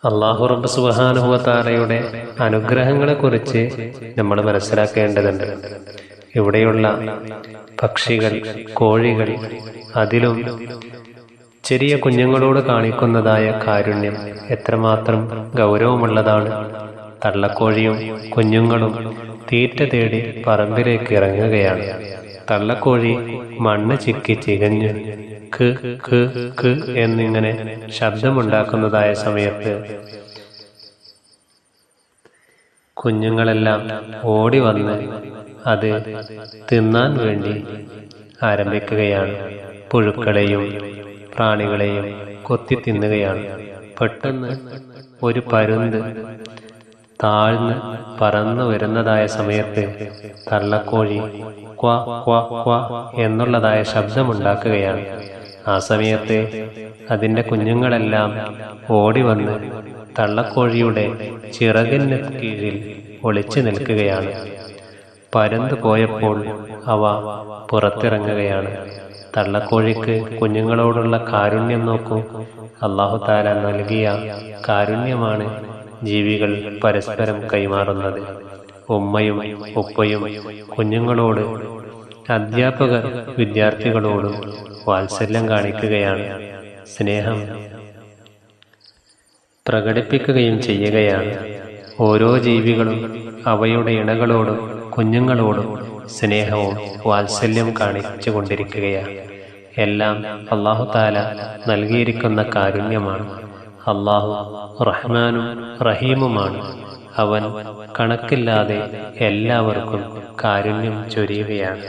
അല്ലാഹു റബ്ബ് സുബ്ഹാനഹു വ തആലയുടെ അനുഗ്രഹങ്ങളെക്കുറിച്ച് നമ്മൾ മനസ്സിലാക്കേണ്ടതുണ്ട്. ഇവിടെയുള്ള പക്ഷികൾ, കോഴികൾ, അതിലും ചെറിയ കുഞ്ഞുങ്ങളോട് കാണിക്കുന്നതായ കാരുണ്യം എത്രമാത്രം ഗൗരവമുള്ളതാണ്. തള്ളക്കോഴിയും കുഞ്ഞുങ്ങളും തീറ്റ തേടി പറമ്പിലേക്ക് ഇറങ്ങുകയാണ്. തള്ളക്കോഴി മണ്ണ് ചിക്കി ചികഞ്ഞ് ക്ക് ക്ക് ക്ക് എന്നിങ്ങനെ ശബ്ദമുണ്ടാക്കുന്നതായ സമയത്ത് കുഞ്ഞുങ്ങളെല്ലാം ഓടി വന്ന് അത് തിന്നാൻ വേണ്ടി ആരംഭിക്കുകയാണ്. പുഴുക്കളെയും പ്രാണികളെയും കൊത്തി തിന്നുകയാണ്. പെട്ടെന്ന് ഒരു പരുന്ത് താഴ്ന്ന് പറന്നു വരുന്നതായ സമയത്ത് തള്ളക്കോഴി ക്വാ ക്വാ ക്വാ എന്നുള്ളതായ ശബ്ദമുണ്ടാക്കുകയാണ്. ആ സമയത്ത് അതിൻ്റെ കുഞ്ഞുങ്ങളെല്ലാം ഓടി വന്ന് തള്ളക്കോഴിയുടെ ചിറകിന് കീഴിൽ ഒളിച്ചു നിൽക്കുകയാണ്. പരുന്ത് പോയപ്പോൾ അവ പുറത്തിറങ്ങുകയാണ്. തള്ളക്കോഴിക്ക് കുഞ്ഞുങ്ങളോടുള്ള കാരുണ്യം നോക്കൂ. അല്ലാഹു തആല നൽകിയ കാരുണ്യമാണ് ജീവികൾ പരസ്പരം കൈമാറുന്നത്. ഉമ്മയും ഉപ്പയും കുഞ്ഞുങ്ങളോട്, അധ്യാപകർ വിദ്യാർത്ഥികളോടും വാത്സല്യം കാണിക്കുകയാണ്, സ്നേഹം പ്രകടിപ്പിക്കുകയും ചെയ്യുകയാണ്. ഓരോ ജീവികളും അവയുടെ ഇണകളോടും കുഞ്ഞുങ്ങളോടും സ്നേഹവും വാത്സല്യം കാണിച്ചു കൊണ്ടിരിക്കുകയാണ്. എല്ലാം അല്ലാഹു തആല നൽകിയിരിക്കുന്ന കാരുണ്യമാണ്. അല്ലാഹു റഹ്മാനും റഹീമുമാണ്. അവൻ കണക്കില്ലാതെ എല്ലാവർക്കും കാരുണ്യം ചൊരിയുകയാണ്.